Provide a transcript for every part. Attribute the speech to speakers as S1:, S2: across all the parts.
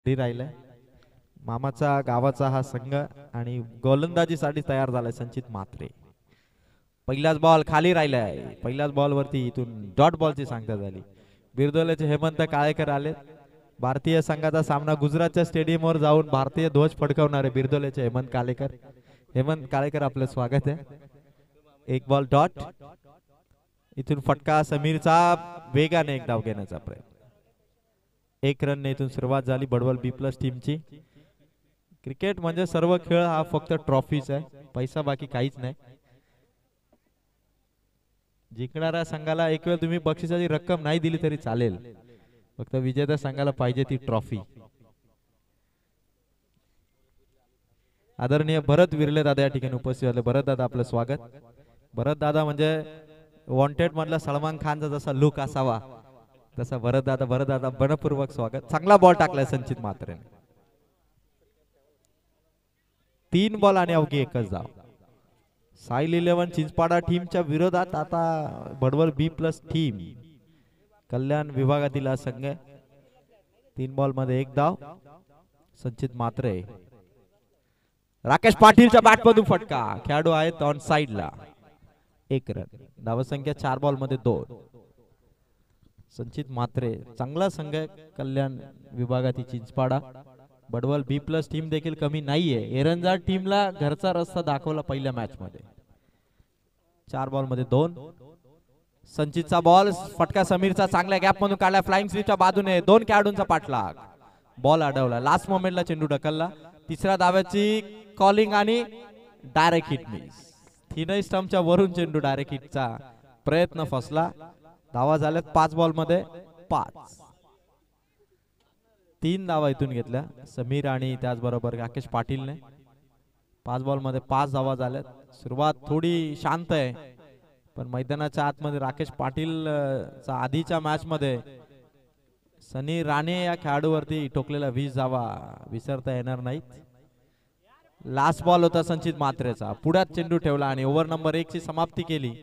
S1: राहिलाय मामाचा गावाचा हा संघ आणि गोलंदाजीसाठी तयार झालाय संचित म्हात्रे. पहिलाच बॉल खाली राहिलाय. पहिल्याच बॉल वरती इथून डॉट बॉलची सांगता झाली. बिरदोलेचे हेमंत काळेकर आले. भारतीय संघाचा सामना गुजरातच्या स्टेडियमवर जाऊन भारतीय ध्वज फडकवणारे बिरदोलेचे हेमंत काळेकर. हेमंत काळेकर आपलं स्वागत आहे. एक बॉल डॉट. इथून फटका समीरचा वेगाने एक धाव घेण्याचा प्रयत्न. एक रन इथून सुरुवात झाली बडवल बी प्लस टीमची. क्रिकेट म्हणजे सर्व खेळ हा फक्त ट्रॉफीच आहे, पैसा बाकी काहीच नाही. जिंकणाऱ्या संघाला एक वेळ तुम्ही बक्षिसाची रक्कम नाही दिली तरी चालेल, फक्त विजेत्या संघाला पाहिजे ती ट्रॉफी. आदरणीय भरत विरले दादा या ठिकाणी उपस्थित झाले. भरत दादा आपलं स्वागत. भरत दादा म्हणजे वॉन्टेड मधला सलमान खानचा जसा लुक असावा तसा भरत दादा मनपूर्वक स्वागत. चांगला बॉल टाकलाय संचित म्हात्रेने. 3 बॉल आणि अवघी एकच धाव. साईल 11 चिंचपाडा टीमच्या विरोधात आता बडवल बी प्लस टीम कल्याण विभागातील हा संघ. 3 बॉल मध्ये एक धाव. संचित म्हात्रे. राकेश पाटीलच्या बॅट मधून फटका. खेळाडू आहेत ऑन साइडला. 1 रन. धावसंख्या 4 बॉल मध्ये 2. संचित म्हात्रे चांगला संघ आहे कल्याण विभागातील चिंचपाडा. बडवल बी प्लस टीम देखील कमी नाहीये. एरंजा टीमला घरचा रस्ता दाखवला पहिल्या मॅच मध्ये. 4 बॉल मध्ये 2. संचितचा बॉल फटका समीरचा चांगल्या गॅप मधून काढला. फ्लाइंग स्वीपच्या बाजूने 2 खेळाडूंचा पाठलाग. बॉल अडवला. लास्ट मोमेंटला चेंडू ढकलला. तिसऱ्या धाव्याची कॉलिंग आणि डायरेक्ट हिट मिस. 3 स्टंपच्या वरून चेंडू डायरेक्ट हिटचा प्रयत्न फसला. धावा झाल्यात 5 बॉल मध्ये 5. 3 धावा इथून घेतल्या समीर आणि त्याचबरोबर राकेश पाटीलने. 5 बॉल मध्ये 5 धावा झाल्यात. सुरुवात थोडी शांत आहे, पण मैदानाच्या आतमध्ये राकेश पाटील चा आधीच्या मॅच मध्ये सनी राणे या खेळाडूवरती ठोकलेला 20 धावा विसरता येणार नाहीत. लास्ट बॉल होता संचित म्हात्रेचा. पुढ्यात चेंडू ठेवला आणि ओव्हर नंबर 1 ची समाप्ती केली.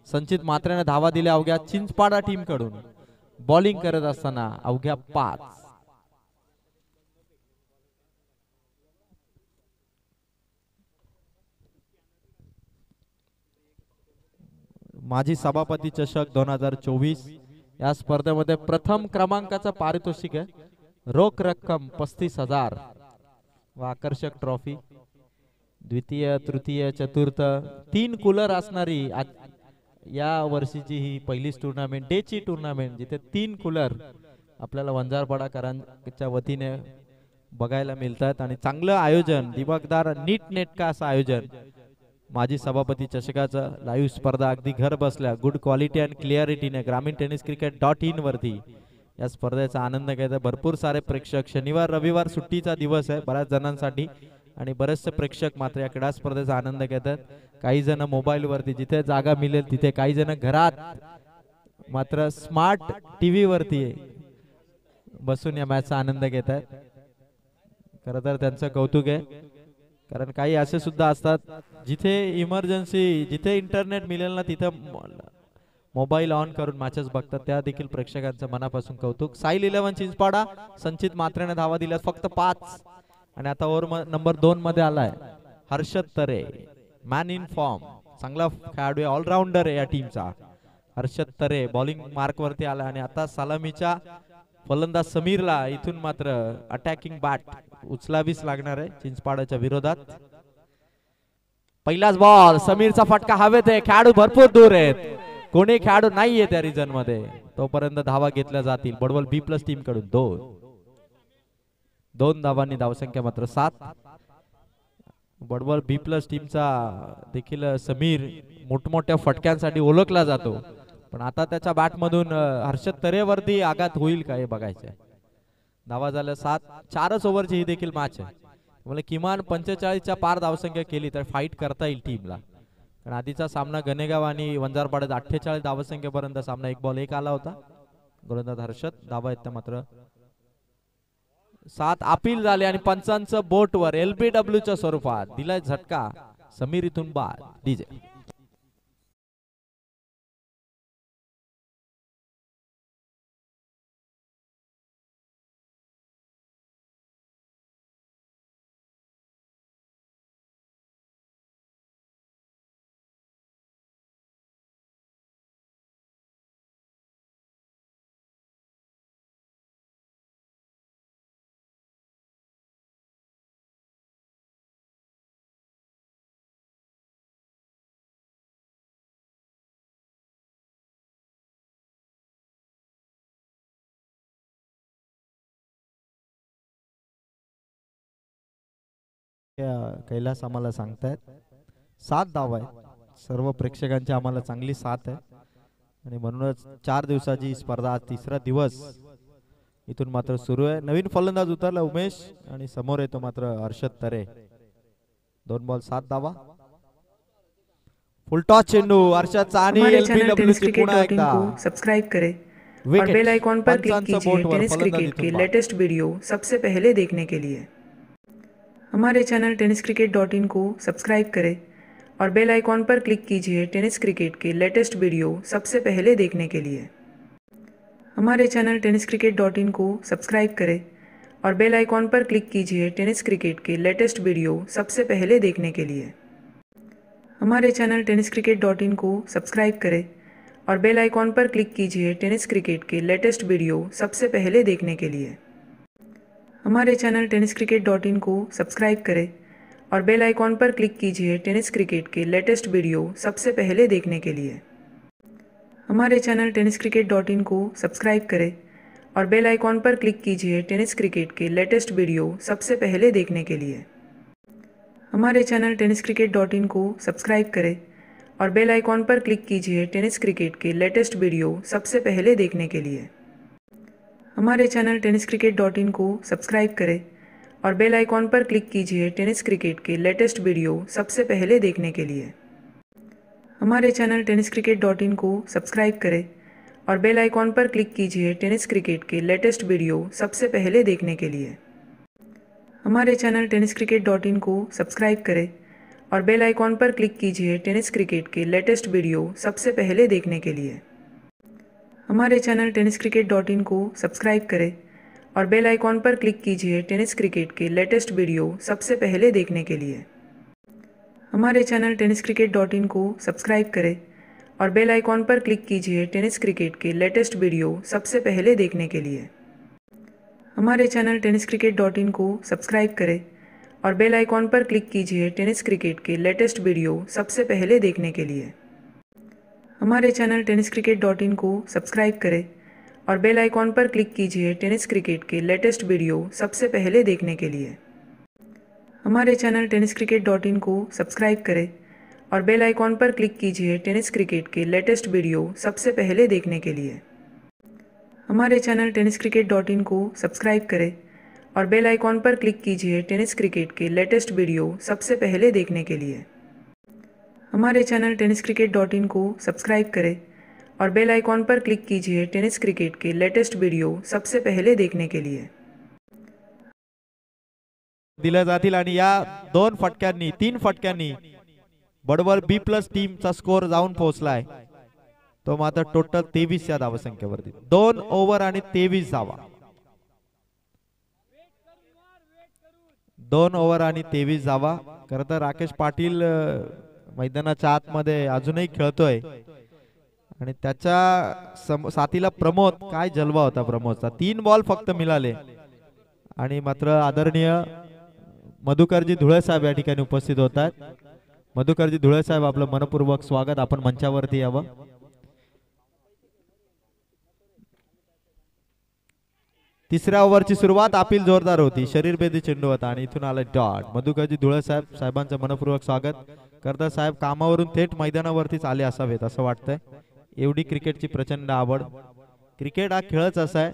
S1: संचित म्हात्रेने धावा दिल्या अवघ्या चिंचपाडा टीम कडून. बॉलिंग करत असताना अवघ्या 5. माजी सभापती चषक 2024 या स्पर्धेमध्ये प्रथम क्रमांकाचं पारितोषिक आहे. रोख रक्कम 35,000 व आकर्षक ट्रॉफी. द्वितीय तृतीय चतुर्थ 3 कूलर असणारी या वर्षीची ही पहिलीच टुर्नामेंट, डेची टुर्नामेंट, जिथे 3 कूलर आपल्याला वंजारपाडाकरांच्या वतीने बघायला मिळतात. आणि चांगलं आयोजन, दिमागदार नीटनेटका असं आयोजन. माजी सभापती चषकाचं लाईव्ह स्पर्धा अगदी घर बसल्या गुड क्वालिटी अँड क्लिअरिटीने ग्रामीण टेनिस क्रिकेट .in वरती या स्पर्धेचा आनंद घ्यायचा. भरपूर सारे प्रेक्षक. शनिवार रविवार सुट्टीचा दिवस आहे बऱ्याच जणांसाठी आणि बरेचसे प्रेक्षक मात्र या क्रीडा स्पर्धेचा आनंद घेतात. काही जण मोबाईल वरती जिथे जागा मिळेल तिथे, काही जण घरात मात्र स्मार्ट टीव्ही वरती बसून या मॅचचा आनंद घेतात. खरं तर त्यांचं कौतुक आहे, कारण काही असे सुद्धा असतात जिथे इमर्जन्सी, जिथे इंटरनेट मिळेल ना तिथे मोबाईल ऑन करून मॅचेस बघतात. त्या देखील प्रेक्षकांचं मनापासून कौतुक. साईल 11 चिंचपाडा संचित म्हात्रेने धावा दिल्या फक्त 5. आणि आता ओव्हर नंबर 2 मध्ये आलाय हर्षद तरे. मॅन इन फॉर्म, चांगला खेळाडू, ऑलराऊंडर आहे या टीमचा हर्षद तरे. बॉलिंग मार्क वरती आला आणि आता सलामीच्या फलंदाज समीरला इथून मात्र अटॅकिंग बॅट उचलावीच लागणार आहे चिंचपाड्याच्या विरोधात. पहिलाच बॉल, समीरचा फटका हवेत आहे. खेळाडू भरपूर दूर आहेत, कोणी खेळाडू नाहीये त्या रिजन मध्ये. तोपर्यंत धावा घेतल्या जातील बडवल बी प्लस टीम कडून. 2 धावांनी धावसंख्या मात्र 7. बडवल बी प्लस टीमचा देखील समीर मोठमोठ्या फटक्यांसाठी ओळखला जातो, पण आता त्याच्या बॅट मधून हर्षद तरेवरती आघात होईल का हे बघायचंय. धावा झाल्या 7. 4च ओव्हरची ही देखील मॅच आहे, म्हणजे किमान 45च्या पार धावसंख्या केली तर फाईट करता येईल टीमला. कारण आधीचा सामना गणेगाव आणि वंजारपाड्यात 48 धावसंख्येपर्यंत सामना 1 बॉल 1 आला होता. गोलंदाज हर्षद. धावा आहेत मात्र 7. अपील झाले आणि पंचांचं बोटवर LBW च्या स्वरूपात दिलाय झटका. समीर इथून बाद. डीजे कैलास आम्हाला सांगतायत 7 धावा आहेत. सर्व प्रेक्षकांची आम्हाला चांगली साथ आहे आणि म्हणूनच 4 दिवसाची स्पर्धा आज तिसरा दिवस इथून मात्र सुरू आहे. नवीन फलंदाज उतरला उमेश आणि समोर येतो मात्र हर्षद तरे. 2 बॉल 7 धावा. फुलटॉस चेंडू हर्षदचा आणि एलबीडब्ल्यू ची पुन्हा एकदा
S2: सब्सक्राइब करें और बेल आइकॉन पर क्लिक कीजिए टेनिस क्रिकेट के लेटेस्ट वीडियो सबसे पहले देखने के लिए। हमारे चैनल tenniscricket.in को सब्सक्राइब करें और बेल आइकॉन पर क्लिक कीजिए टेनिस क्रिकेट के लेटेस्ट वीडियो सबसे पहले देखने के लिए। हमारे चैनल tenniscricket.in को सब्सक्राइब करें और बेल आइकॉन पर क्लिक कीजिए टेनिस क्रिकेट के लेटेस्ट वीडियो सबसे पहले देखने के लिए। हमारे चैनल tenniscricket.in को सब्सक्राइब करें और बेल आइकॉन पर क्लिक कीजिए टेनिस क्रिकेट के लेटेस्ट वीडियो सबसे पहले देखने के लिए। हमारे चैनल tenniscricket.in को सब्सक्राइब करें और बेल आइकॉन पर क्लिक कीजिए टेनिस क्रिकेट के लेटेस्ट वीडियो सबसे पहले देखने के लिए। हमारे चैनल tenniscricket.in को सब्सक्राइब करें और बेल आइकॉन पर क्लिक कीजिए टेनिस क्रिकेट के लेटेस्ट वीडियो सबसे पहले देखने के लिए। हमारे चैनल tenniscricket.in को सब्सक्राइब करें और बेल आइकॉन पर क्लिक कीजिए टेनिस क्रिकेट के लेटेस्ट वीडियो सबसे पहले देखने के लिए। हमारे चैनल tenniscricket.in को सब्सक्राइब करें और बेल आइकॉन पर क्लिक कीजिए टेनिस क्रिकेट के लेटेस्ट वीडियो सबसे पहले देखने के लिए। हमारे चैनल tenniscricket.in को सब्सक्राइब करें और बेल आइकॉन पर क्लिक कीजिए टेनिस क्रिकेट के लेटेस्ट वीडियो सबसे पहले देखने के लिए। हमारे चैनल tenniscricket.in को सब्सक्राइब करें और बेल आइकॉन पर क्लिक कीजिए टेनिस क्रिकेट के लेटेस्ट वीडियो सबसे पहले देखने के लिए। हमारे चैनल tenniscricket.in को सब्सक्राइब करें और बेल आइकॉन पर क्लिक कीजिए टेनिस क्रिकेट के लेटेस्ट वीडियो सबसे पहले देखने के लिए। हमारे चैनल tenniscricket.in को सब्सक्राइब करें और बेल आइकॉन पर क्लिक कीजिए टेनिस क्रिकेट के लेटेस्ट वीडियो सबसे पहले देखने के लिए। हमारे चैनल tenniscricket.in को सब्सक्राइब करें और बेल आइकॉन पर क्लिक कीजिए टेनिस क्रिकेट के लेटेस्ट वीडियो सबसे पहले देखने के लिए। हमारे चैनल tenniscricket.in को सब्सक्राइब करें और बेल आइकॉन पर क्लिक कीजिए टेनिस क्रिकेट के लेटेस्ट वीडियो सबसे पहले देखने के लिए। हमारे चैनल tenniscricket.in को सब्सक्राइब करें और बेल आइकॉन पर क्लिक कीजिए टेनिस क्रिकेट के लेटेस्ट वीडियो सबसे पहले देखने के लिए। हमारे चैनल tenniscricket.in को सब्सक्राइब करें और बेल आइकॉन पर क्लिक कीजिए टेनिस क्रिकेट के लेटेस्ट वीडियो सबसे पहले देखने के लिए। हमारे चैनल tenniscricket.in को सब्सक्राइब करें और बेल आइकॉन पर क्लिक कीजिए टेनिस क्रिकेट के लेटेस्ट वीडियो सबसे पहले देखने के लिए।
S1: दिल्या जातील आणि या 2 फटक्यांनी 3 फटक्यांनी बडवल बी प्लस टीमचा स्कोर जाऊन पोहोचलाय तो मात्र टोटल 23 या धावसंख्येवरती 2 ओव्हर आणि 23 धावा 2 ओव्हर आणि 23 धावा। खरं तर राकेश पाटील मैदानाच्या आतमध्ये अजूनही खेळतोय आणि त्याच्या साथीला प्रमोद काय जलवा होता प्रमोदचा 3 बॉल फक्त मिळाले आणि मात्र आदरणीय मधुकरजी धुळे साहेब या ठिकाणी उपस्थित होतात। मधुकरजी धुळे साहेब आपलं मनपूर्वक स्वागत आपण मंचावरती यावं। तिसऱ्या ओव्हरची सुरुवात अपील जोरदार होती शरीरभेदी चेंडू होता आणि इथून आला डॉट। मधुकरजी धुळे साहेब साहेबांचं मनपूर्वक स्वागत करता। साहेब कामावरून थेट मैदानावरतीच आले असावेत असं वाटतंय एवढी क्रिकेटची प्रचंड आवड। क्रिकेट हा खेळच असा आहे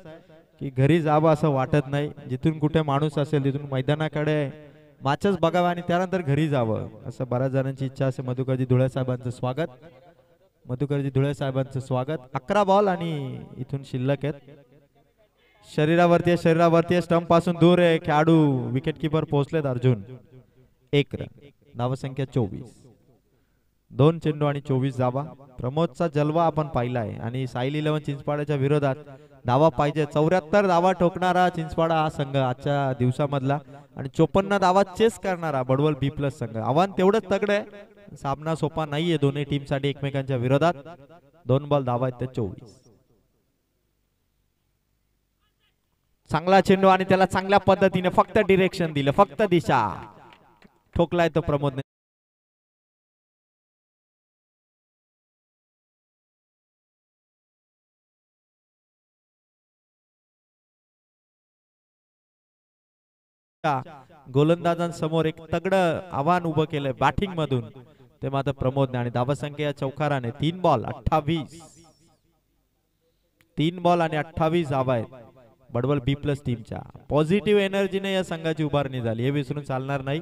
S1: की घरी जावं असं वाटत नाही जिथून कुठे माणूस असेल तिथून मैदानाकडे मॅचच बघावं आणि त्यानंतर घरी जावं असं बऱ्याच जणांची इच्छा असे। मधुकरजी धुळे साहेबांचं स्वागत मधुकरजी धुळे साहेबांचं स्वागत। 11 बॉल आणि इथून शिल्लक आहेत शरीरावरती स्टंप पासून दूर आहे खेळाडू विकेट कीपर पोहोचलेत अर्जुन 1 रन धावसंख्या 24 2 चेंडू आणि 24 धावा। प्रमोदचा जलवा आपण पाहिलाय आणि साईल 11 चिंचपाड्याच्या विरोधात धावा पाहिजे 74 धावा ठोकणारा चिंचपाडा हा संघ आजच्या दिवसामधला आणि 54 धावा चेस करणारा बडवल बी प्लस संघ। आव्हान तेवढंच तगडं आहे सामना सोपा नाहीये दोन्ही टीम साठी एकमेकांच्या विरोधात 2 बॉल धावा आहेत 24 चांगला चेंडू आणि त्याला चांगल्या पद्धतीने फक्त डिरेक्शन दिलं फक्त दिशा ठोकलाय तो प्रमोदने। गोलंदाजांसमोर एक तगड आव्हान उभं केलंय बॅटिंग मधून, ते मात्र प्रमोदने. आणि धावसंख्या चौकाराने 3 बॉल 28, 3 बॉल आणि 28 धावा आहेत बडवल बी प्लस टीमच्या. पॉझिटिव्ह एनर्जीने या संघाची उभारणी झाली, हे विसरून चालणार नाही.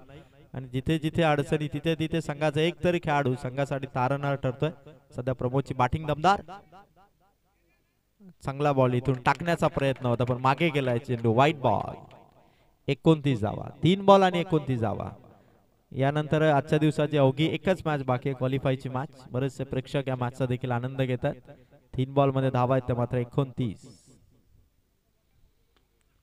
S1: आणि जिथे जिथे अडचणी तिथे तिथे संघाचा एक तरी खेळाडू संघासाठी तारणहार ठरतोय. सध्या प्रमोदची बॅटिंग दमदार, चांगला बॉल इथून टाकण्याचा प्रयत्न होता पण मागे गेलाय चेंडू. वाईट बॉल. 29 धावा, 3 बॉल आणि 29 धावा. यानंतर आजच्या दिवसाची अवघी एकच मॅच बाकी आहे, क्वालिफायची मॅच. बरेचसे प्रेक्षक या मॅचचा देखील आनंद घेतात. 3 बॉल मध्ये धावा आहेत मात्र 29.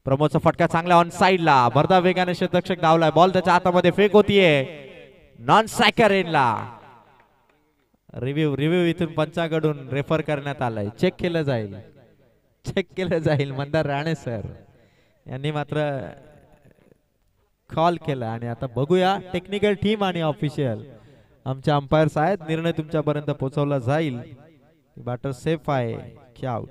S1: प्रमोदचा फटका चांगला ऑन साइडला, भरधाव वेगाने शतरक्षक धावलाय. बॉल त्याच्या हातामध्ये फेक होतीये नॉन स्ट्रायकर एंडला. रिव्ह्यू इथून पंचाकडून रेफर करण्यात आलाय. चेक केलं जाईल मंदार राणे सर यांनी मात्र कॉल केला. आणि आता बघूया टेक्निकल टीम आणि ऑफिशियल आमच्या अंपायर्स आहेत, निर्णय तुमच्यापर्यंत पोहोचवला जाईल. बॅटर सेफ आहे की आउट.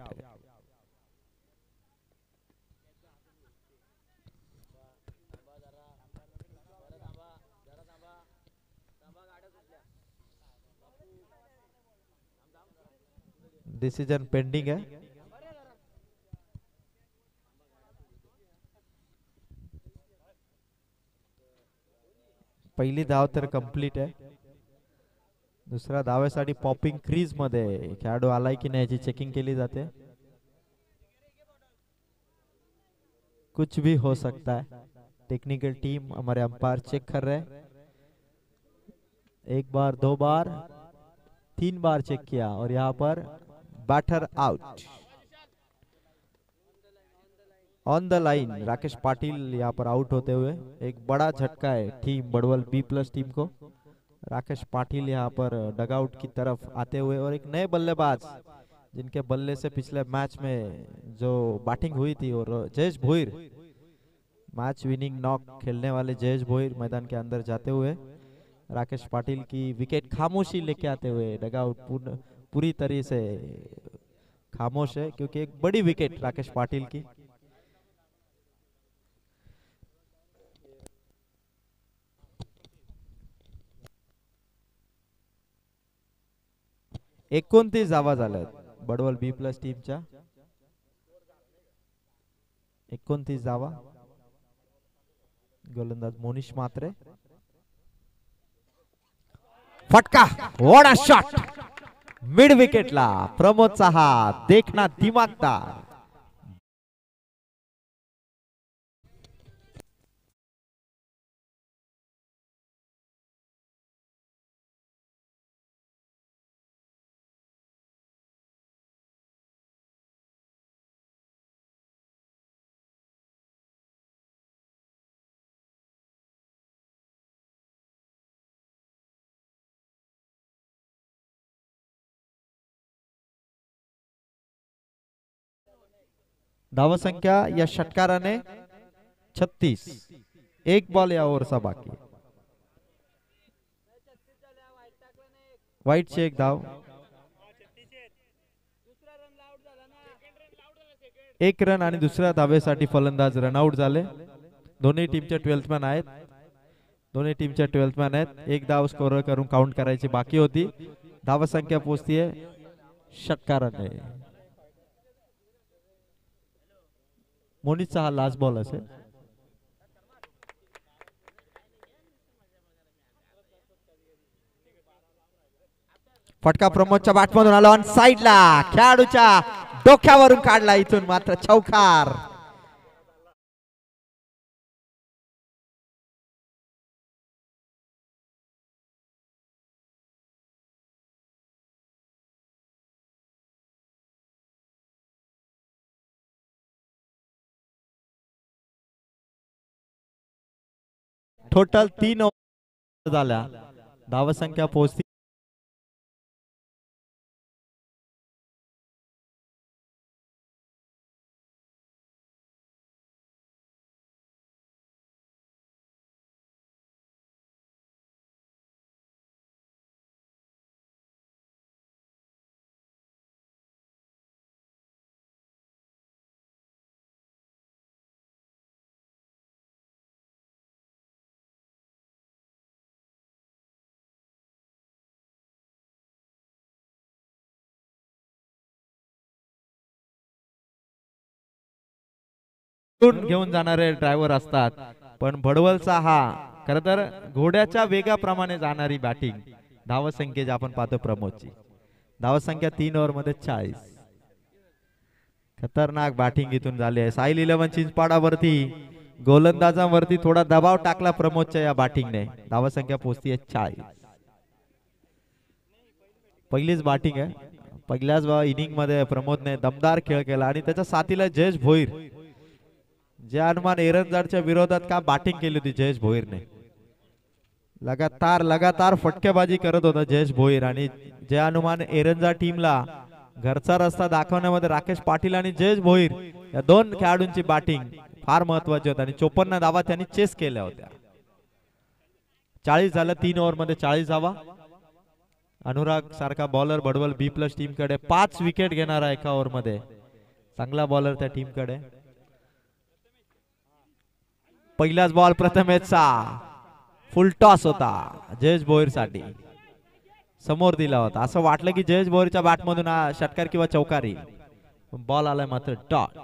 S1: डिसिजन पेंडिंग आहे. पहिली धाव तर कंप्लीट आहे. दुसऱ्या धावेसाठी पॉपिंग क्रीज मध्ये खेळाडू आलाय की नाही याची चेकिंग केली जाते. कुछ भी हो सकता है. टेक्निकल टीम हमारे अंपायर चेक कर रहे हैं. एक बार, 2 बार, 3 बार चेक किया और यहाँ पर batter out. On the line Rakesh Patil यहाँ पर आउट होते हुए. एक बड़ा झटका है team Badwal B plus team को. राकेश पाटिल यहाँ पर डगआउट की तरफ आते हुए, और एक नए बल्लेबाज जिनके बल्ले से पिछले मैच में जो बैटिंग हुई थी, और Jayesh Bhoir, match winning knock खेलने वाले जयेश भोईर मैदान के अंदर जाते हुए राकेश पाटिल की विकेट खामोशी लेके आते हुए. डगआउट पूरी तरह से खामोश है क्योंकि एक बड़ी विकेट राकेश पाटिल की. एकोणतीस धावा झाल्यात बडवल बी प्लस टीमच्या. 29 धावा. गोलंदाज मोनिश मात्रे. फटका, वॉट अ शॉट. मिड विकेटला प्रमोदचा हात देखना दिमागदार. धावसंख्या या षटकाराने 36. 1 बॉल या ओव्हरचा बाकी. वाईटची एक धाव. 1 रन आणि दुसऱ्या धावेसाठी फलंदाज रनआउट झाले. दोन्ही टीमचे 12th मॅन आहेत. एक धाव स्कोर करून काउंट करायची बाकी होती. धावसंख्या पोहोचतीये षटकाराने. मोनिशचा हा लास्ट बॉल असेल. फटका प्रमोदच्या बॅटमधून आला ऑन साइडला, खेळाडूच्या डोक्यावरून काढला इथून मात्र चौकार. टोटल 3 ओव्हर झाल्या. धावसंख्या पोहोचती घेऊन जाणारे ड्रायव्हर असतात, पण भडवलचा हा खर तर घोड्याच्या वेगाप्रमाणे जाणारी बॅटिंग. धावसंख्या जी आपण पाहतो प्रमोदची, धावसंख्या 3 ओव्हर मध्ये 40. खतरनाक बॅटिंग इथून झाली आहे. साहिल 11 चिंचपाडावरती गोलंदाजांवरती थोडा दबाव टाकला प्रमोदच्या या बॅटिंगने. धावसंख्या पोहोचती आहे 40. पहिलीच बॅटिंग आहे. पहिल्याच इनिंग मध्ये प्रमोदने दमदार खेळ केला आणि त्याच्या साथीला जयेश भोईर, जे अनुमान एरंजाडच्या विरोधात का बॅटिंग केली होती जयेश भोईरने. लगातार फटकेबाजी करत होता जयेश भोईर आणि जे अनुमान एरंजा टीमला घरचा रस्ता दाखवण्यामध्ये राकेश पाटील आणि जयेश भोईर या दोन खेळाडूंची बॅटिंग फार महत्वाची होती आणि 54 धावा त्यांनी चेस केल्या होत्या. 40 झालं 3 ओव्हर मध्ये 40 धावा. अनुराग सारखा बॉलर भडवल बी प्लस टीम कडे 5 विकेट घेणारा एका ओव्हर मध्ये चांगला बॉलर त्या टीम कडे. पहिलाच बॉल प्रथमेशचा फुल टॉस होता जयेश भोईर साठी, समोर दिला होता. असं वाटलं की जयेश भोईरच्या बॅट मधून षटकार किंवा चौकारी, बॉल आलाय मात्र डॉट.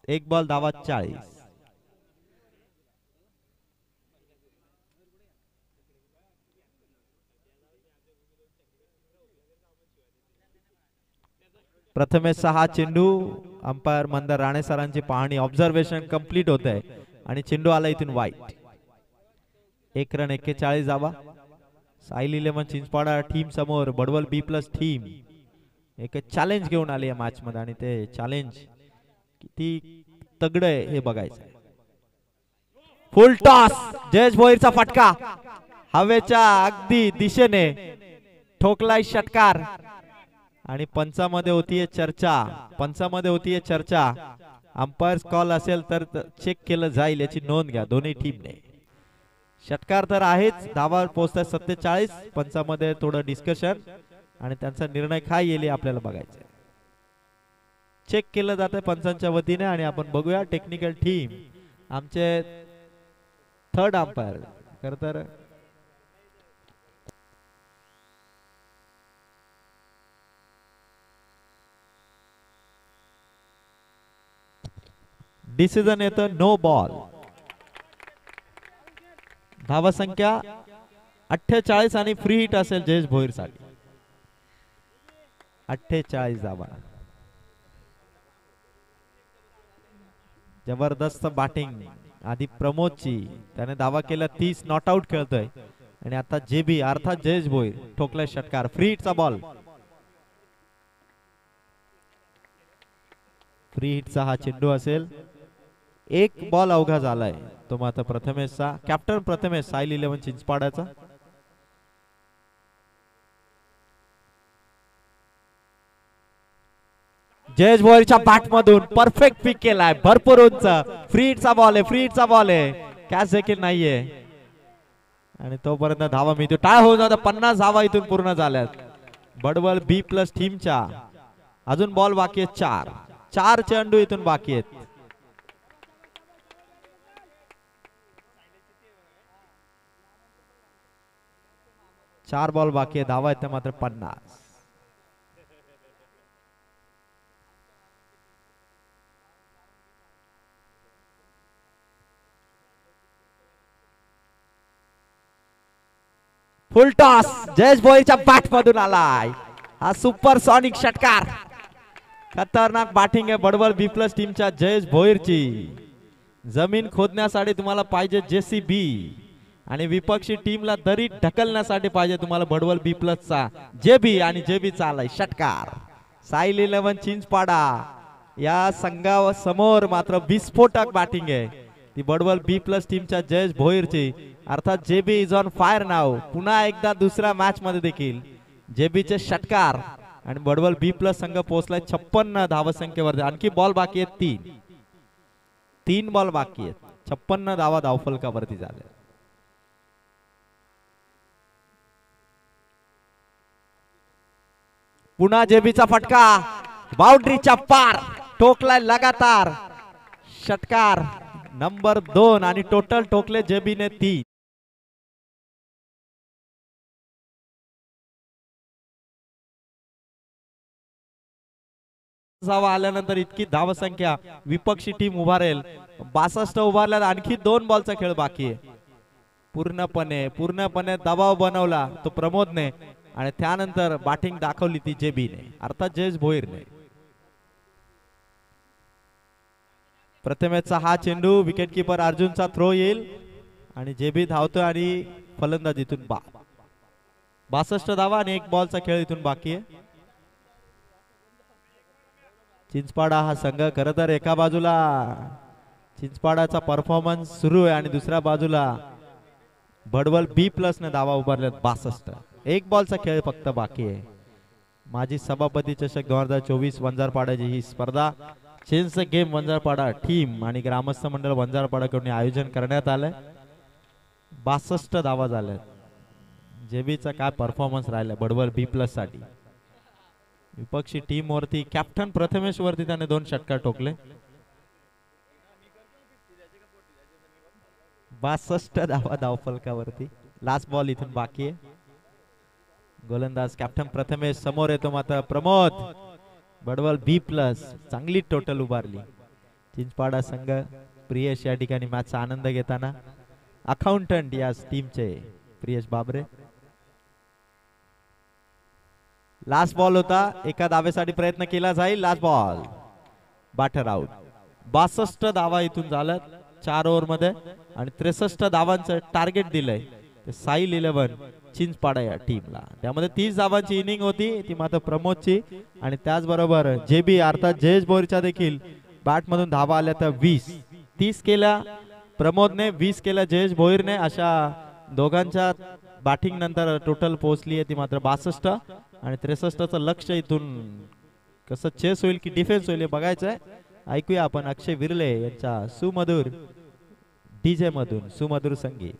S1: एक बॉल धावा 40. प्रथमेशचा हा चेंडू अंपायर मंदार राणे सरांची पाहणी ऑब्झर्वेशन कंप्लीट होत आहे आणि चेंडू आला इथून वाईट. 1 रन 41 धावा. साहिल 11 चिंचपाडा टीम समोर भडवल बी प्लस टीम एक चॅलेंज घेऊन आली या मॅच मध्ये आणि ते चॅलेंज किती तगड आहे हे बघायचं. फुल टॉस, जयेश भोईरचा फटका हवेच्या अगदी दिशेने ठोकलाय षटकार आणि पंचामध्ये होतीये चर्चा. अंपायर कॉल असेल तर चेक केलं जाईल याची नोंद घ्या दोन्ही टीमने. षटकार तर आहेच, धावा पोहोचतात 47. पंचामध्ये थोडं डिस्कशन आणि त्यांचा निर्णय काय येईल आपल्याला बघायचं. चेक केलं जातं पंचांच्या वतीने आणि आपण बघूया टेक्निकल टीम आमचे थर्ड अंपायर खर तर डिसिजन येतं नो बॉल. धावा संख्या 48 आणि फ्री हिट असेल जयेश भोईर साठी. 48 धावा. जबरदस्त बॅटिंग आधी प्रमोदची, त्याने धावा केला 30, नॉट आउट खेळतोय आणि आता जेबी अर्थात जयेश भोईर ठोकलाय षटकार. फ्री हिटचा बॉल. फ्री हिटचा हा चेंडू असेल. एक बॉल अवघा झालाय तो मात्र प्रथमेशचा. कॅप्टन प्रथमेश साहिल 11 चिंचपाड्याचा. जयेश भोईरच्या बॅट मधून परफेक्ट पिक केलाय, भरपूर उंच. फ्री हिटचा बॉल आहे, कॅच देखील नाहीये आणि तोपर्यंत धावा मिळतो. टाय होऊन जातं. 50 धावा इथून पूर्ण झाल्यात भडवल बी प्लस टीमच्या. अजून बॉल बाकी आहेत 4 चेंडू इथून बाकी आहेत. चार बॉल बाकी आहे, धावा आहेत मात्र 50. फुल टॉस जयेश भोईरच्या बॅट मधून आलाय हा सुपरसॉनिक षटकार. खतरनाक बॅटिंग आहे भडवल बी प्लस टीमच्या जयेश भोईरची. जमीन खोदण्यासाठी तुम्हाला पाहिजे जेसीबी आणि विपक्षी टीमला दरी ढकलण्यासाठी पाहिजे तुम्हाला भडवल बी प्लसचा जेबी आणि जेबी चालाय षटकार. साहिल 11 चिंचपाडा या संघासमोर मात्र विस्फोटक बॅटिंग आहे ती भडवल बी प्लस टीमच्या जयेश भोईरची. अर्थात जेबी इज ऑन फायर नाव. पुन्हा एकदा दुसऱ्या मॅच मध्ये देखील जेबीचे षटकार आणि भडवल बी प्लस संघ पोहोचलाय 56 धावसंख्येवर. आणखी बॉल बाकी आहेत 3 बॉल बाकी आहेत. 56 धावा धावफलकावरती झाले. पुन्हा जेबीचा फटका बाउंड्रीच्या पार ठोकलाय लगातार षटकार नंबर 2 आणि टोटल ठोकले जेबीने 3. धावा आल्यानंतर इतकी धावसंख्या विपक्षी टीम उभारेल. 62 उभारल्यात. आणखी 2 बॉलचा खेळ बाकी आहे. पूर्णपणे दबाव बनवला तो प्रमोदने आणि त्यानंतर बॅटिंग दाखवली ती जेबीने, अर्थात जयेश भोईरने. प्रथमेशचा हा चेंडू विकेट किपर अर्जुनचा थ्रो येईल आणि जेबी धावतो आणि फलंदाजीतून 62 धावा आणि 1 बॉलचा खेळ इथून बाकी आहे. चिंचपाडा हा संघ खरं तर एका बाजूला चिंचपाडाचा परफॉर्मन्स सुरू आहे आणि दुसऱ्या बाजूला भडवल B+ ने धावा उभारल्यात 62. 1 बॉलचा खेळ फक्त बाकी आहे. माजी सभापती चषक 2024 वंजारपाड्याची ही स्पर्धा चेन्स गेम वंजारपाडा टीम आणि ग्रामस्थ मंडळ वंजारपाडाकडून आयोजन करण्यात आलंय. 62 धावा झाल्या. जेबीचा काय परफॉर्मन्स राहिला भडवल B+ साठी. विपक्षी टीम वरती कॅप्टन प्रथमेश वरती त्याने 2 षटकार ठोकले. 62 धावा धावफलकावरती. लास्ट बॉल इथून बाकी आहे. गोलंदाज कॅप्टन प्रथमेश समोर येतो मात्र प्रमोद. भडवल B+ चांगली टोटल उभारली. चिंचपाडा संघ प्रियेश या ठिकाणी मॅचचा आनंद घेताना. अकाउंटंट या टीमचे प्रियेश बाबरे. लास्ट बॉल होता. एका धावेसाठी प्रयत्न केला जाईल. Last ball batter out. 62 धावा इथून झाल्यात 4 ओव्हर मध्ये आणि 63 धावांचं टार्गेट दिलंय ते साईल 11 चिंचपाडा या टीमला. त्यामध्ये 30 धावांची इनिंग होती ती मात्र प्रमोदची आणि त्याचबरोबर जेबी अर्थात जयेश भोईरच्या देखील बॅट मधून धावा आल्या तर 20. 30 केल्या प्रमोदने, 20 केल्या जयेश भोईरने. अशा दोघांच्या बॅटिंग नंतर टोटल पोहोचली आहे ती मात्र 62 आणि 63चं लक्ष इथून कसं चेस होईल की डिफेन्स होईल हे बघायचंय. ऐकूया आपण अक्षय विरले यांच्या सुमधुर डीजे मधून सुमधुर संगीत.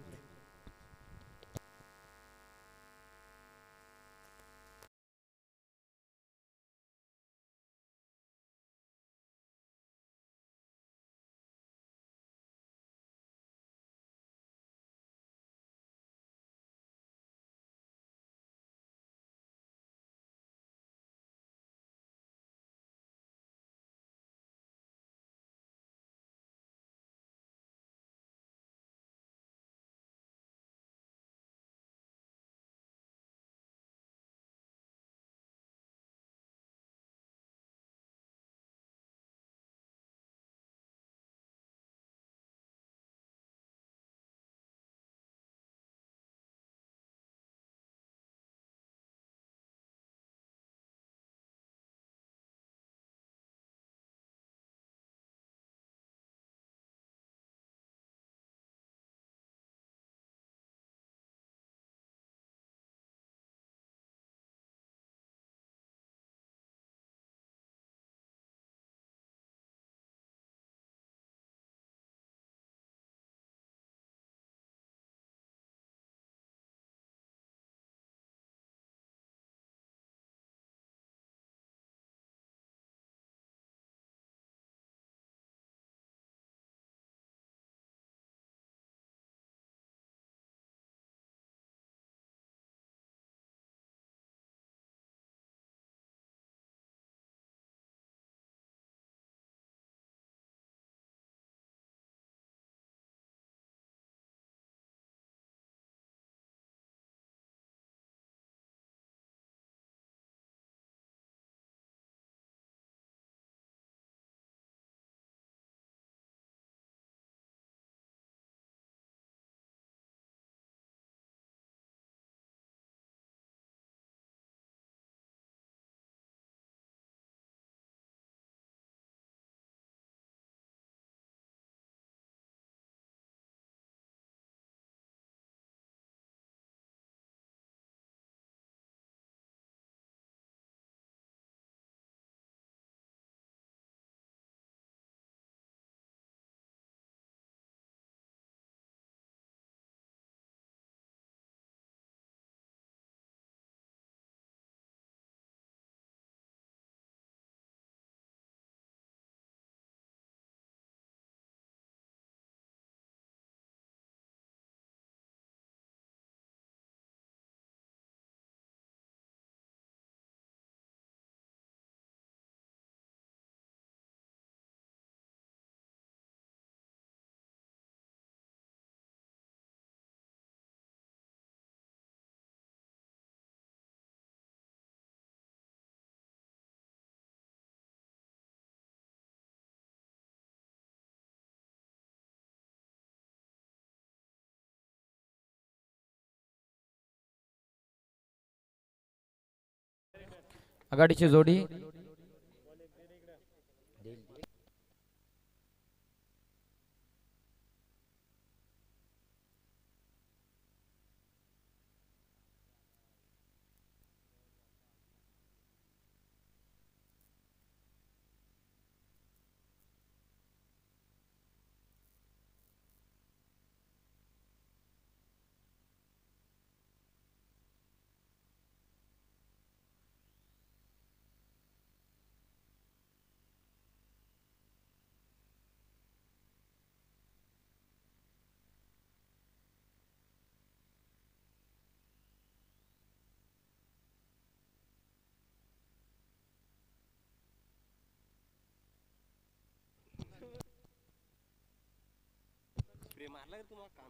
S3: आघाडीची जोडी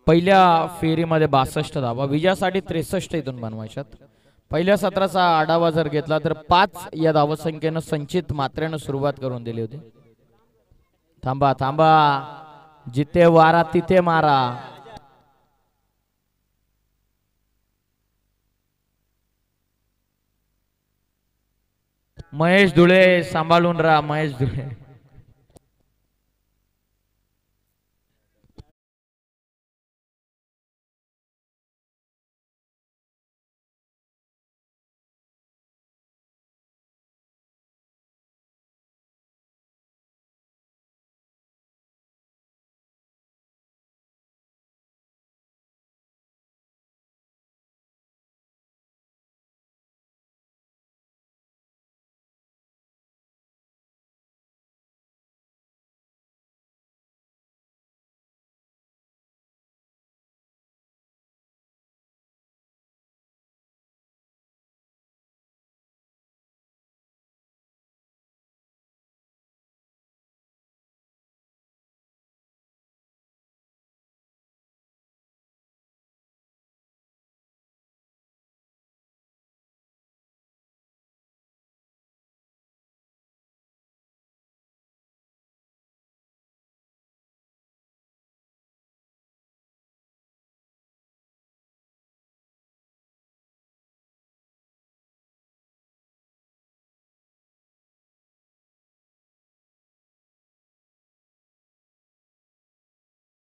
S3: पहिल्या फेरीमध्ये 62 धावा, विजयासाठी 63 इथून बनवायच्यात. पहिल्या सत्राचा आढावा जर घेतला तर 5 या धावसंख्येनं संचित मात्रेनं सुरुवात करून दिली होती. थांबा थांबा, जिथे वारा तिथे मारा. महेश धुळे सांभाळून राहा. महेश धुळे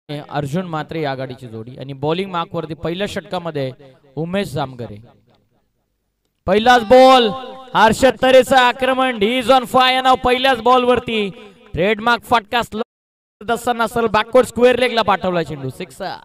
S3: अर्जुन मात्रे या आघाडीची जोडी आणि बॉलिंग मार्क वरती पहिल्या षटकामध्ये उमेश जामगरे. पहिलाच बॉल हर्षद तरेचं आक्रमण. ही इज ऑन फायर नाव. पहिल्याच बॉल वरती ट्रेडमार्क फटका असताना सरळ बॅकवर्ड स्क्वेअर लेगला पाठवला चेंडू. 6.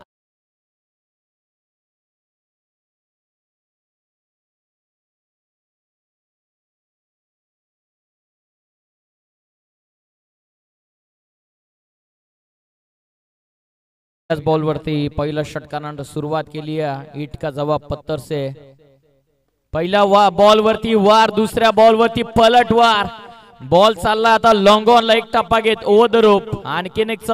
S3: बॉल वरती पहिल्या षटकानंतर सुरुवात केली आहे. ईट का जवाब पत्थर से. पहिला बॉल वरती वार, दुसऱ्या बॉल वरती पलट वार. बॉल चालला आता लॉंग ऑन ला एक टप्पा घेत ओव्हर द रोप. आणखीन एक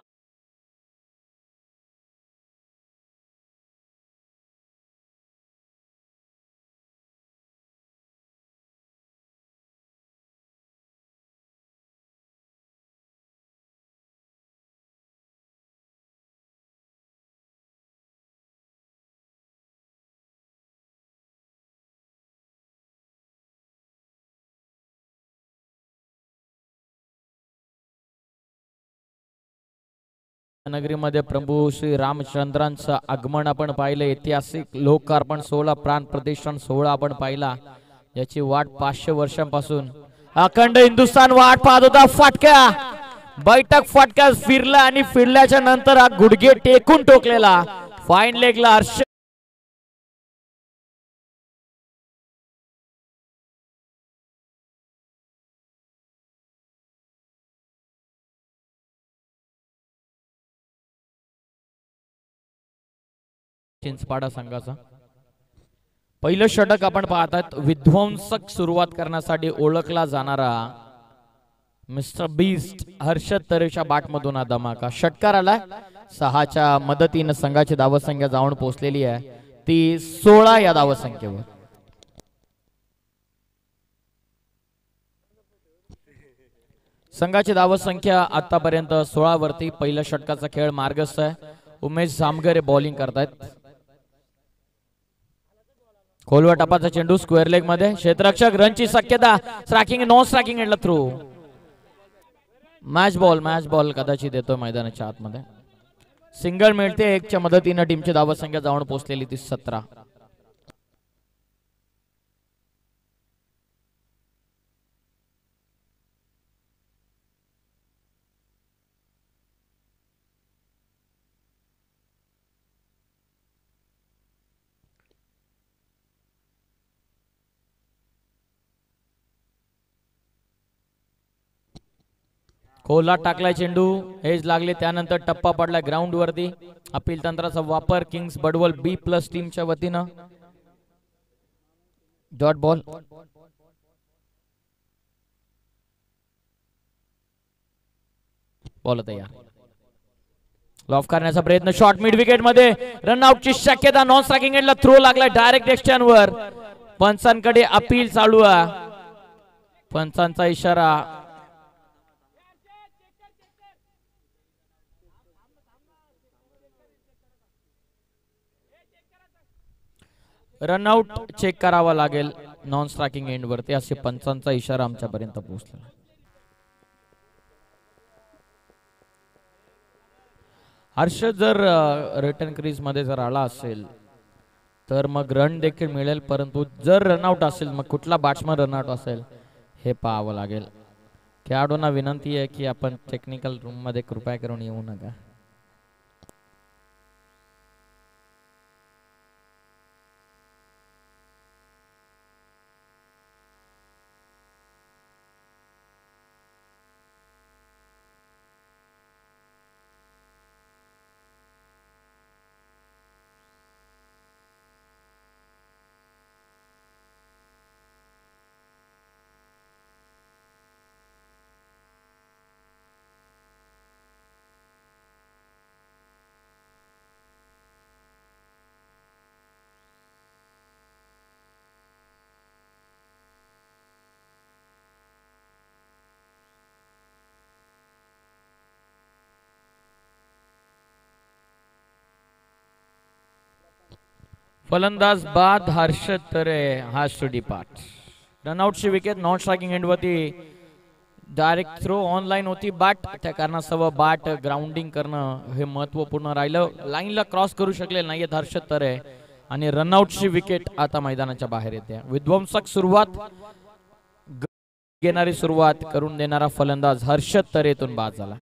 S3: नगरीमध्ये प्रभू श्री रामचंद्रांचं आगमन आपण पाहिलं. ऐतिहासिक लोकार्पण सोहळा, प्राण प्रतिष्ठान सोहळा आपण पाहिला. याची वाट 500 वर्षांपासून अखंड हिंदुस्थान वाट पाहत होता. फटका, बैठक फटका फिरला आणि फिरल्याच्या नंतर हा गुडघे टेकून टोकलेला फाईन लेगला हर्ष चिंचपाडा संघाचा. पहिलं षटक आपण पाहतात. विध्वंसक सुरुवात करण्यासाठी ओळखला जाणारा मिस्टर बीस्ट हर्षद तरेच्या बॅट मधून हा धमाका. षटकार आलाय. 6च्या मदतीनं संघाची धावसंख्या जाऊन पोहोचलेली आहे ती 16 या धावसंख्येवर. संघाची धावसंख्या आतापर्यंत 16 वरती. पहिल्या षटकाचा खेळ मार्गस्थ आहे. उमेश जामगरे बॉलिंग करतायत. खोलवा टपाचा चेंडू स्क्वेअर लेग मध्ये, क्षेत्ररक्षक रनची शक्यता, स्ट्रायकिंग नॉन स्ट्रायकिंग एंडला थ्रू. मॅच बॉल कदाचित येतोय मैदानाच्या आतमध्ये. सिंगल मिळते 1च्या मदतीने टीमची धावसंख्या जाऊन पोहोचलेली ती 17. खोला टाकलाय चेंडू, हेज लागले, त्यानंतर टप्पा पडलाय ग्राउंड वरती. अपील तंत्राचा वापर किंग्स बडवल B+ टीमच्या वतीनं. Dot ball. बॉल तयार. लॉफ करण्याचा प्रयत्न, शॉट मिड विकेट मध्ये, रनआउटची शक्यता, नॉन स्ट्रायकिंग एंडला थ्रो लागलाय डायरेक्ट एक्स्टर्नवर. पंचांकडे अपील चालू आहे, पंचांचा इशारा. रनआउट चेक करावा लागेल नॉन स्ट्रायकिंग एंड वरती, असे पंचांचा इशारा आमच्यापर्यंत पोहोचला. हर्ष जर रिटर्न क्रीज मध्ये जर आला असेल तर मग रन देखील मिळेल, परंतु जर रनआउट असेल मग कुठला बॅट्समन रनआउट असेल हे पाहावं लागेल. खेळाडूंना विनंती आहे की आपण टेक्निकल रूम मध्ये कृपया करून येऊ नका. फलंदाज बाद Harshad Tare has to depart. रनआउटची विकेट, नॉन स्ट्रायकिंग एंड वरती डायरेक्ट थ्रो ऑनलाईन होती, बॅट त्या कारणास्तव बॅट ग्राउंडिंग करणं हे महत्वपूर्ण राहिलं. लाईनला क्रॉस करू शकले नाहीयेत हर्षद तरे आणि रनआउटची विकेट आता मैदानाच्या बाहेर येते. विध्वंसक सुरुवात घेणारी सुरुवात करून देणारा फलंदाज हर्षद तरेतून बाद झाला.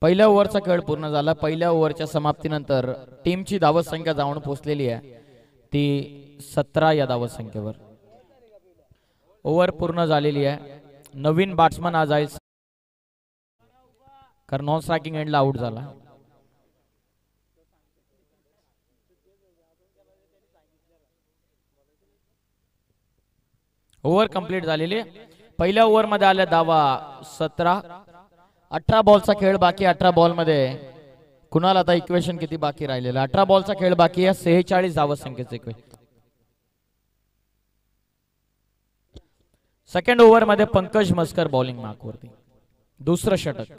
S3: पहिल्या ओव्हरचा खेळ पूर्ण झाला. पहिल्या ओव्हरच्या समाप्तीनंतर टीमची धावत संख्या जाऊन पोहोचलेली आहे ती 17 या धावत संख्येवर. ओव्हर पूर्ण झालेली आहे. नवीन बॅट्समन आज आहे कारण नॉन स्ट्रायकिंग एंडला आउट झाला. ओव्हर कंप्लीट झालेली आहे. पहिल्या ओव्हर मध्ये आल्या धावा 17. 18 बॉलचा खेळ बाकी. 18 बॉल मध्ये कुणाला आता इक्वेशन किती बाकी राहिलेला? 18 बॉलचा खेळ बाकी आहे. 46 धावत संख्येचे इक्वेशन. सेकंड ओव्हर मध्ये पंकज मस्कर बॉलिंग मार्क वरती, दुसरं षटक.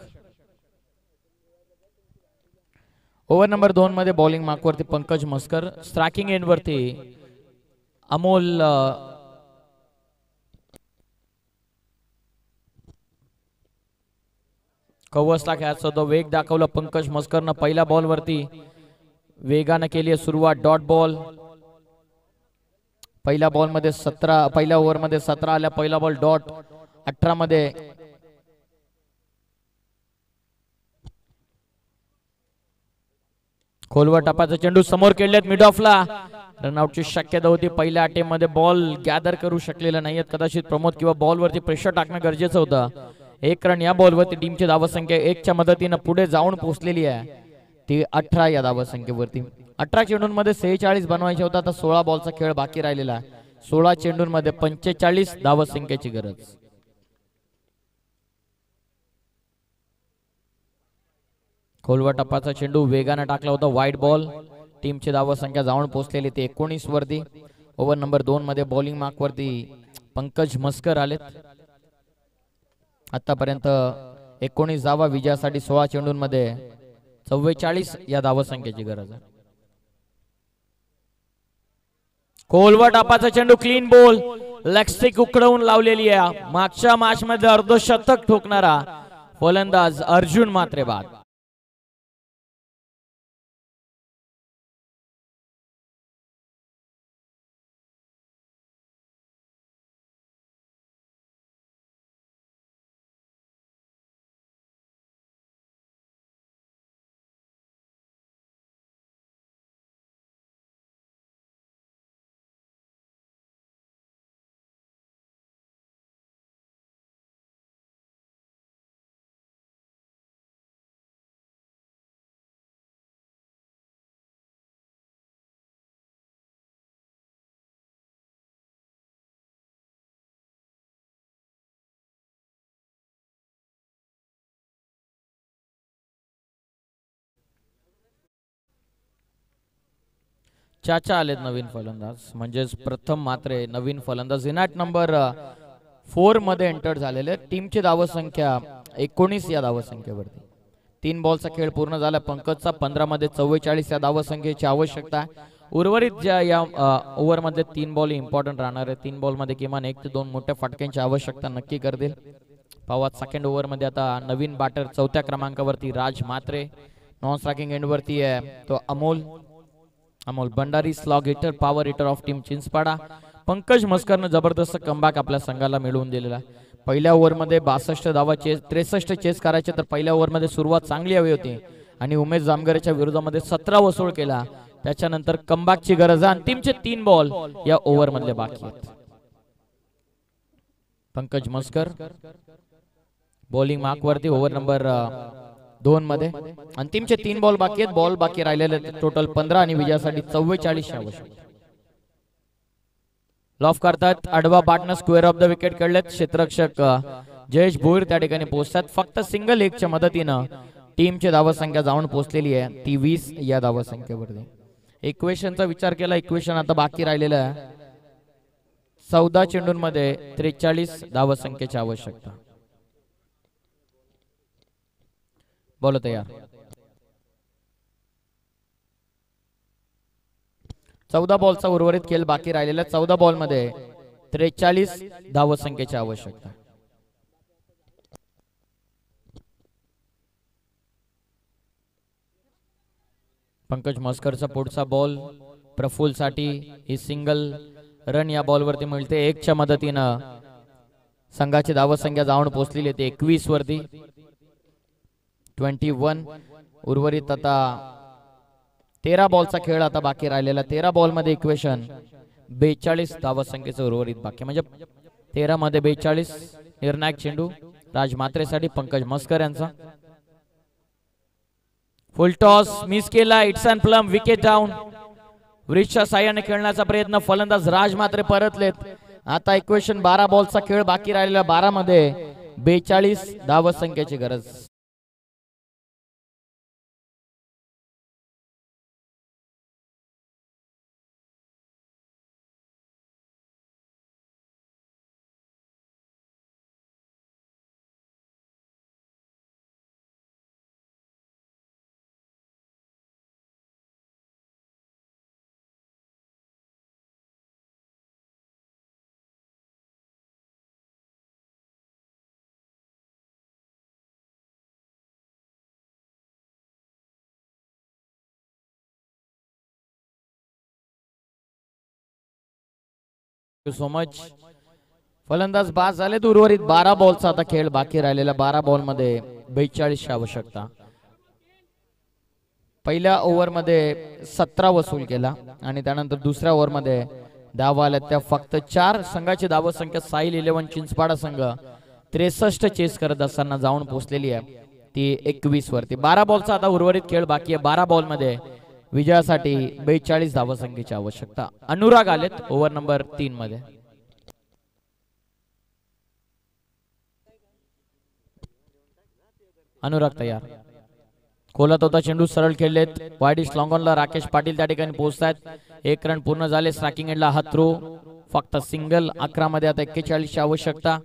S3: ओव्हर नंबर 2 मध्ये बॉलिंग मार्क वरती पंकज मस्कर. स्ट्रायकिंग एंड वरती अमोल कवसला खेळायचा होता. वेग दाखवला पंकज मस्करनं. पहिल्या बॉल वरती वेगाने केली आहे सुरुवात. Dot ball. पहिल्या बॉल मध्ये 17, पहिल्या ओव्हर मध्ये 17 आल्या. पहिला बॉल डॉट. 18 मध्ये खोलवर टपाचा चेंडू समोर खेळलेत मिड ऑफला. रनआउटची शक्यता होती. पहिल्या अटेम्प्ट मध्ये बॉल गॅदर करू शकलेला नाहीयेत कदाचित प्रमोद, किंवा बॉल वरती प्रेशर टाकणं गरजेचं होतं. 1 रन. या बॉलवरती टीमची धावसंख्या 1 च्या मदतीने पुढे जाऊन पोहोचलेली आहे ती 18 या धावसंख्येवरती. 18 चेंडूंमध्ये 46 बनवायचे होता, आता 16 बॉलचा खेळ बाकी राहिलेला आहे. 16 चेंडूंमध्ये 45 धावसंख्येची गरज. खोलवा टप्पाचा चेंडू वेगाने टाकला होता, वाईड बॉल. टीमची धावसंख्या जाऊन पोहोचलेली ती 19 वरती. ओव्हर नंबर 2 मध्ये बॉलिंग मार्क वरती पंकज मस्कर आलेत. आतापर्यंत 19 धावा विजयासाठी 16 चेंडूंमध्ये 44 या धावसंख्येची गरज आहे. खोलवा टप्पाचा चेंडू क्लीन बॉल, लेग स्टिक उकडवून लावलेली आहे. मागच्या मॅच मध्ये अर्धशतक ठोकणारा फलंदाज अर्जुन म्हात्रे बाद. चाचा आलेत नवीन फलंदाज, म्हणजेच प्रथम मात्रे नवीन फलंदाज इनॅट नंबर 4 मध्ये एंटर झालेले. टीमची धावसंख्या 19 या धावसंख्येवरती. 3 बॉलचा खेळ पूर्ण झाला पंकजचा. 15 मध्ये 44 या धावसंख्येची आवश्यकता आहे. उर्वरित ज्या या ओव्हर मध्ये 3 बॉल इम्पॉर्टंट राहणार आहे. 3 बॉल मध्ये किमान 1 ते 2 मोठ्या फटक्यांची आवश्यकता नक्की करतील. पावा सेकंड ओव्हर मध्ये आता नवीन बॅटर 4थ्या क्रमांकावरती Raj Mhatre. Non striking end वरती आहे तो Amol Bhandari, slog hitter, power hitter of team Chinchpada. Pankaj मस्करनं जबरदस्त कमबॅक आपल्या संघाला मिळवून दिलेला. पहिल्या ओव्हर मध्ये 62 धावा 63 चेस करायचे, तर पहिल्या ओव्हर मध्ये सुरुवात चांगली हवी होती आणि उमेश जामगरेच्या विरोधामध्ये 17 वसूल केला. त्याच्यानंतर कमबॅकची गरज आहे. अंतिमचे 3 बॉल या ओव्हर मधले बाकी आहेत. पंकज मस्कर बॉलिंग मार्क वरती ओव्हर नंबर 2 मध्ये. अंतिमचे 3 बॉल बाकी आहेत. बॉल बाकी राहिलेले टोटल 15 आणि विजयासाठी 44 आवश्यक. लॉफ करतात आडवा partner square off the wicket खेळलेत. क्षेत्ररक्षक जयेश भोईर त्या ठिकाणी पोहोचतात. फक्त सिंगल लेगच्या मदतीनं टीमची धावसंख्या जाऊन पोहोचलेली आहे ती 20 या धावसंख्येवरती. इक्वेशनचा विचार केला, इक्वेशन आता बाकी राहिलेलं आहे. 14 चेंडूंमध्ये 43 धावसंख्येची आवश्यकता. बॉल तयार. 14 बॉलचा उर्वरित खेळ बाकी राहिलेला. 14 बॉल मध्ये 43 धावसंख्येची आवश्यकता. पंकज मस्करचा पुढचा बॉल प्रफुल साठी ही सिंगल रन या बॉल वरती मिळते. 1 च्या मदतीनं संघाची धावसंख्या जाऊन पोहोचलेली आहे 21 वरती. 21. उर्वरित आता 13 बॉलचा खेळ आता बाकी राहिलेला. 13 बॉल मध्ये इक्वेशन 42 धावसंख्येचं उर्वरित बाकी, म्हणजे 13 मध्ये 42. निर्णायक चेंडू राज म्हात्रेसाठी पंकज मस्कर यांचा. फुल टॉस मिस केला. It's and plum wicket down. ब्रिजच्या साह्याने खेळण्याचा प्रयत्न, फलंदाज राज म्हात्रे परतलेत. आता इक्वेशन 12 बॉलचा खेळ बाकी राहिलेला. 12 मध्ये 42 धावसंख्येची गरज. So much. फलंदाज बाद झाले. उर्वरित 12 बॉलचा आता खेळ बाकी राहिलेला. 12 बॉल मध्ये 42 आवश्यकता. पहिल्या ओव्हर मध्ये 17 वसूल केला आणि त्यानंतर दुसऱ्या ओव्हर मध्ये धावा आल्या त्या फक्त 4. संघाची धावसंख्या साईल 11 चिंचपाडा संघ 63 चेस करत असताना जाऊन पोहोचलेली आहे ती 21 वरती. 12 बॉलचा आता उर्वरित खेळ बाकी आहे. 12 बॉल मध्ये विजयासाठी 42 धावसंख्येची आवश्यकता. अनुराग आलेत ओव्हर नंबर 3 मध्ये. अनुराग तयार. खोलत होता चेंडू, सरळ खेळलेत. वाईडिश लॉंग ऑनला राकेश पाटील त्या ठिकाणी पोहोचतायत. 1 रन पूर्ण झाले. स्ट्रायकिंग एंडला हा थ्रो फक्त सिंगल. 11 मध्ये आता 41 ची आवश्यकता.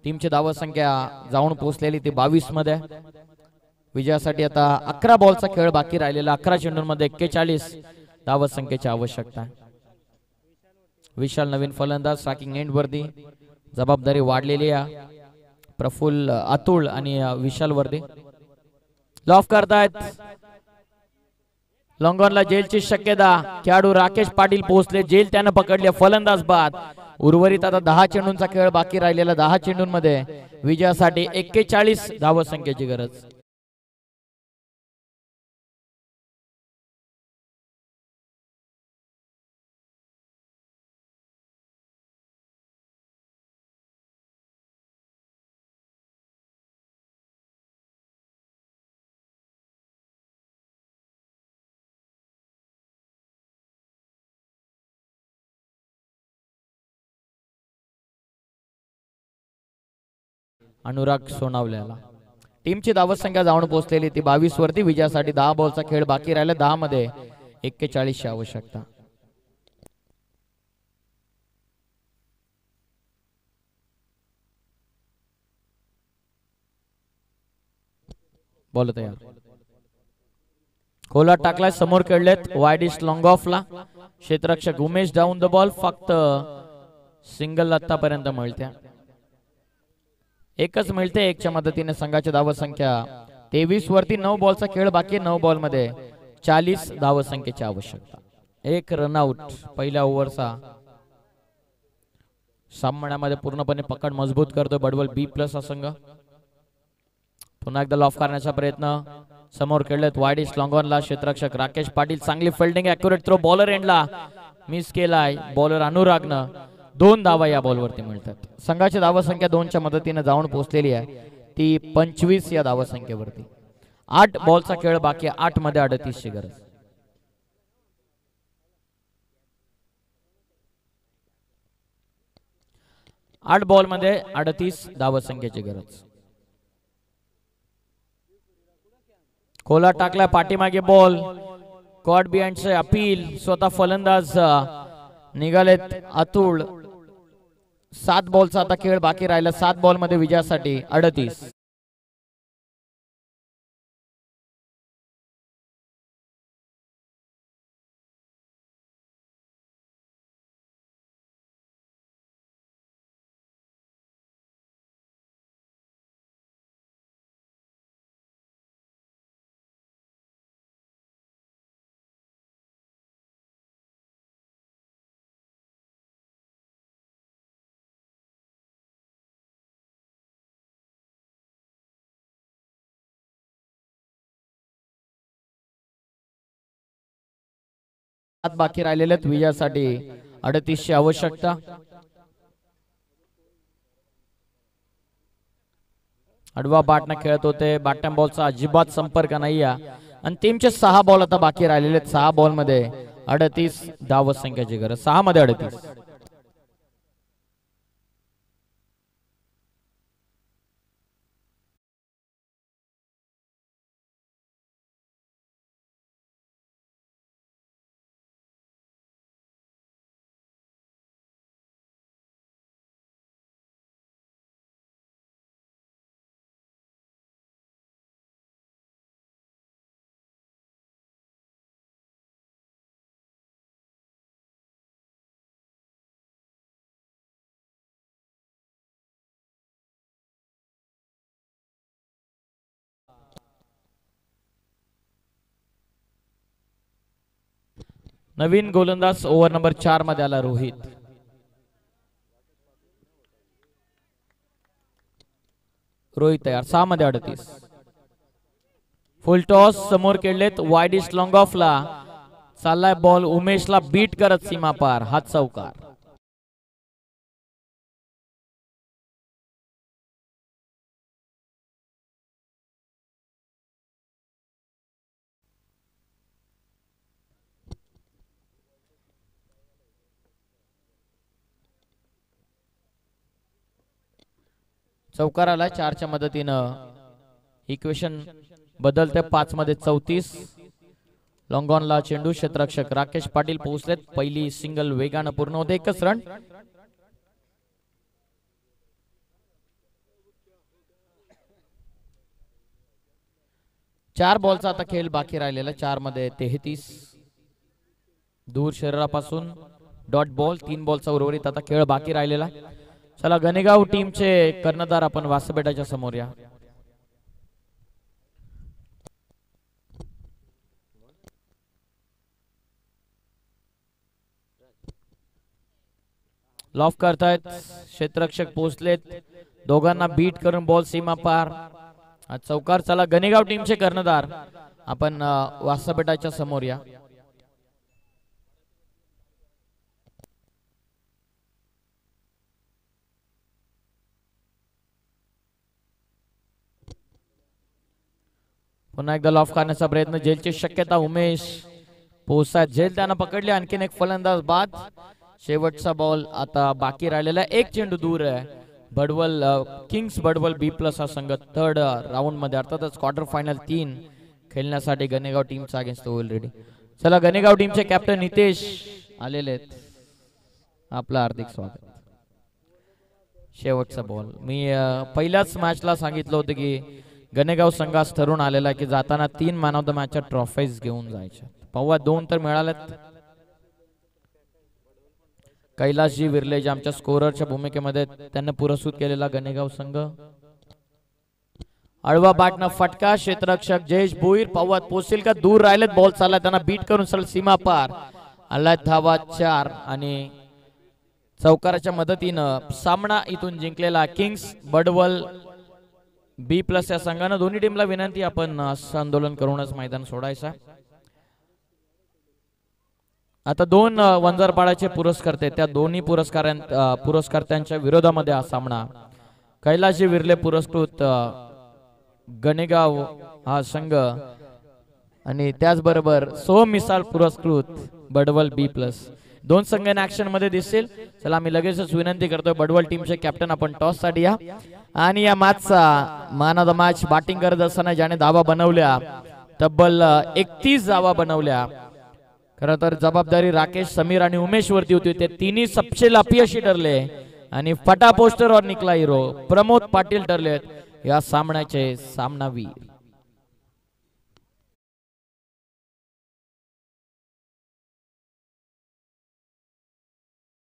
S3: टीमची धावसंख्या जाऊन पोहोचलेली ती 22 मध्ये. विजयासाठी आता 11 बॉलचा खेळ बाकी राहिलेला. 11 चेंडूंमध्ये 41 धावसंख्येची आवश्यकता. विशाल नवीन फलंदाज स्ट्रायकिंग एंड वरती. जबाबदारी वाढलेली आहे प्रफुल्ल, अतुल आणि विशाल वरती. लॉफ करतायत. लॉंगॉनला जेलची शक्यता. खेळाडू राकेश पाटील पोहोचले. जेल त्यानं पकडले. फलंदाज बाद. उर्वरित आता 10 चेंडूंचा खेळ बाकी राहिलेला. 10 चेंडूंमध्ये विजयासाठी 41 धावसंख्येची गरज. अनुराग सोनावल्याला. टीमची धावसंख्या जाऊन पोहोचलेली ती 22 वरती. विजयासाठी 10 बॉलचा खेळ बाकी राहिला. 10 मध्ये 41 ची आवश्यकता. बॉल तयार. खोला टाकलाय. समोर खेळलेत. वाईडिश लॉंग ऑफला क्षेत्ररक्षक उमेश डाऊन द बॉल. फक्त सिंगल आतापर्यंत मिळते. एकच मिळते. 1 च्या मदतीने संघाची धावसंख्या 23 वरती. 9 बॉलचा खेळ बाकी. 9 बॉल मध्ये 40 धावसंख्येची आवश्यकता. 1 रनआउट पहिल्या ओव्हरचा. सामन्यामध्ये पूर्णपणे पकड मजबूत करतोय बडवल B+ हा संघ. पुन्हा एकदा लॉफ करण्याचा प्रयत्न. समोर खेळलेत. वाईडिश लॉंगॉनला क्षेत्ररक्षक राकेश पाटील. चांगली फिल्डिंग. Accurate throw. बॉलर एंडला मिस केलाय. बॉलर अनुरागनं. 2 धावा या बॉलवरती मिळतात. संघाची धावसंख्या 2 च्या मदतीने जाऊन पोहोचलेली आहे ती 25 या धावसंख्येवरती. 8 बॉलचा खेळ बाकी. 8 मध्ये 38 ची गरज. आठ बॉल मध्ये 38 धावसंख्येची गरज. खोला टाकला. पाठीमागे बॉल. Cot बिहाइंडचे appeal. स्वतः फलंदाज निघालेत अतुल. 7 बॉलचा आता खेळ बाकी राहिला. 7 बॉल मध्ये विजयासाठी 38. बाकी राहिलेले विजयासाठी 38 ची आवश्यकता. आडवा बॅटने खेळत होते. बॅटम बॉलचा अजिबात संपर्क नाही. आणि टीमचे 6 बॉल आता बाकी राहिलेले. 6 बॉल मध्ये 38 धावसंख्येची गरज. 6 मध्ये 38. नवीन गोलंदाज ओव्हर नंबर 4 मध्ये आला रोहित. रोहित तयार. 6 मध्ये 38. फुल टॉस. समोर खेळलेत. वाईडिश लॉंग ऑफला चाललाय बॉल. उमेशला बीट करत सीमा पार. हात चौकार. चौकार आला 4च्या मदतीनं इक्वेशन बदलते 5 मध्ये 34. लॉंगॉनला चेंडू क्षेत्ररक्षक राकेश पाटील पोहोचलेत. पहिली सिंगल वेगानं पूर्ण होते. एकच रन. चार बॉलचा आता खेळ बाकी राहिलेला. 4 मध्ये 33. दूर शरीरापासून डॉट बॉल. 3 बॉलचा उर्वरित आता खेळ बाकी राहिलेला. चला गणेगाव टीमचे कर्णधार आपण वासबेटाच्या समोर या. लॉफ करतायत. क्षेत्ररक्षक पोहोचलेत. दोघांना बीट करून बॉल सीमा पार. चौकार. चला गणेगाव टीमचे कर्णधार आपण वासबेटाच्या समोर या. पुन्हा एकदा लॉफ करण्याचा प्रयत्न. जेलची शक्यता. उमेश पोहोचतात. जेल त्यांना पकडले. आणखीन एक फलंदाज बाद. शेवटचा बॉल आता बाकी राहिलेला. एक चेंडू दूर आहे. बडवल किंग्स बडवल B+ हा संघ थर्ड राऊंड मध्ये अर्थातच क्वार्टर फायनल 3 खेळण्यासाठी गणेगाव टीमचा अगेन्स्ट होईल रेडी. चला गणेगाव टीमचे कॅप्टन नितेश आलेले आहेत. आपलं हार्दिक स्वागत. शेवटचा बॉल. मी पहिल्याच मॅचला सांगितलं होतं की गणेगाव संघास ठरून आलेला की जाताना 3 मॅन ऑफ द मॅचच्या ट्रॉफीज घेऊन जायच्या. पाहूया 2 तर मिळाल्यात. कैलासजी विर्ले जे आमच्या स्कोररच्या भूमिकेमध्ये त्यांना पुरस्कृत केलेला गणेगाव संघ. आडवा बॅटनं फटका. क्षेत्ररक्षक जयेश भोईर पावत पोहोचेल का. दूर राहिलेत. बॉल चालला. त्यांना बीट करून सरळ सीमा पार. आलाय धावा 4 आणि चौकाराच्या मदतीनं सामना इथून जिंकलेला किंग्स बडवल B+ या संघानं. दोन्ही टीमला विनंती आपण आंदोलन करूनच मैदान सोडायचं. आता 2 वंजारपाड्याचे पुरस्कर्ते त्या दोन्ही पुरस्कर्त्यांच्या विरोधामध्ये हा सामना. कैलासजी विर्ले पुरस्कृत गणेगाव हा संघ आणि त्याचबरोबर सोहम मिसाळ पुरस्कृत बडवल B+. 2 संघ ऍक्शन मध्ये दिसतील. चला मी लगेचच विनंती करतोय बडवल टीमचे कॅप्टन आपण टॉस साठी या. आणि या मॅचचा man of the match batting करत असताना ज्याने धावा बनवल्या तब्बल 31 धावा बनवल्या. खरं तर जबाबदारी राकेश, समीर आणि उमेश वरती होती. ते तिन्ही सबसे अपयशी ठरले आणि फटा पोस्टर और निकला हिरो प्रमोद पाटील ठरले या सामन्याचे सामनावीर.